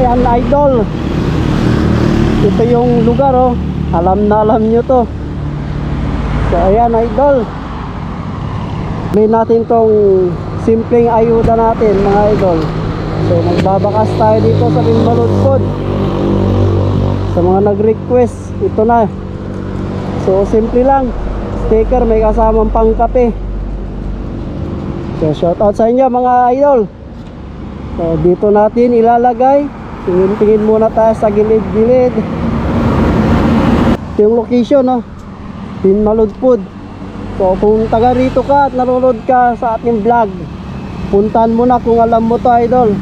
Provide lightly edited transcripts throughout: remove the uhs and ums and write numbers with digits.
ayan idol, ito yung lugar oh. Alam na alam nyo to. So ayan idol, bilhin natin tong simpleng ayuda natin mga idol. So magbabakas tayo dito sa Pinbaludpod. Sa mga nag-request, ito na. So simple lang, sticker, may kasamang pangkape. So shout out sa inyo mga idol. So dito natin ilalagay. Tingin muna tayo sa gilid-gilid. Ito yung location no, Pinbaludpod. So kung taga rito ka at nanonood ka sa ating vlog, puntahan mo na kung alam mo to idol.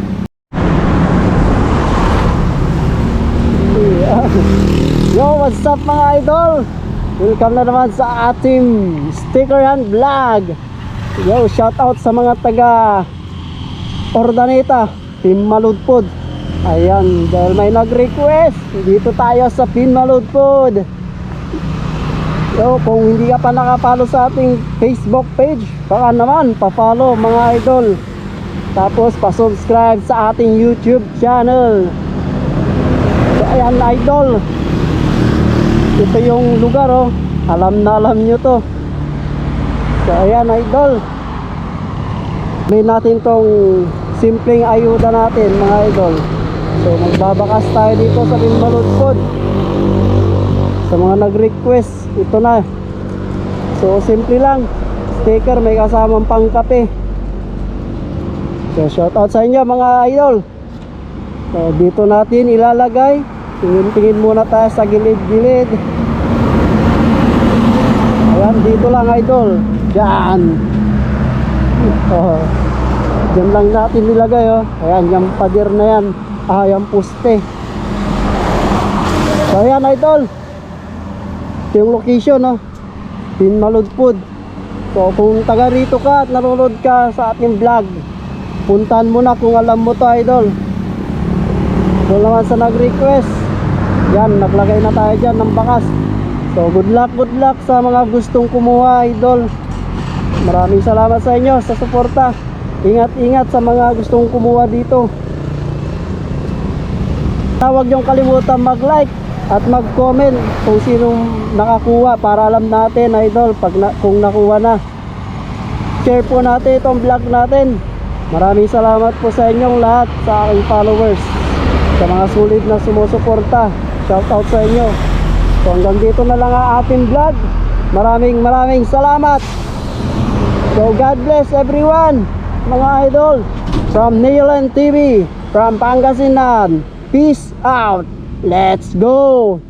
Yo, what's up mga idol? Welcome na naman sa ating sticker hand vlog. Yo, shout out sa mga taga Ordaneta, Pinbaludpod. Ayan, dahil may nag-request, dito tayo sa Pinbaludpod. Yo, kung hindi ka pa nakapalo sa ating Facebook page, baka naman pa-follow mga idol. Tapos pa-subscribe sa ating YouTube channel. So ayan idol, ito yung lugar oh. Alam na alam nyo to. So ayan idol, bilhin natin tong simpleng ayuda natin mga idol. So magbabakas tayo dito sa Pinbaludpod. Sa mga nag-request, ito na. So simple lang, sticker, may kasamang pangkape. So shout out sa inyo mga idol. So dito natin ilalagay. Tingin muna tayo sa gilid-gilid. Ayan, dito lang idol. Diyan. Oh, diyan lang natin nilagay oh. Ayan, yung pader na yan. Yung poste. So ayan idol, ito yung location no, Pinbaludpod. So kung taga rito ka at nanonood ka sa ating vlog, puntahan mo na kung alam mo to idol. So naman sa nag-request, yan, naglagay na tayo dyan ng bakas. So good luck sa mga gustong kumuha idol. Maraming salamat sa inyo sa suporta. Ingat sa mga gustong kumuha dito. Huwag niyong kalimutan mag-like at mag-comment kung sinong nakakuha, para alam natin idol kung nakuha na. Share po natin itong vlog natin. Maraming salamat po sa inyong lahat, sa aking followers, sa mga sulit na sumusuporta. Shout out sa inyo. So hanggang dito na lang ang ating vlog. Maraming salamat. So God bless everyone mga idol. From Neoland TV, from Pangasinan. Peace out. Let's go.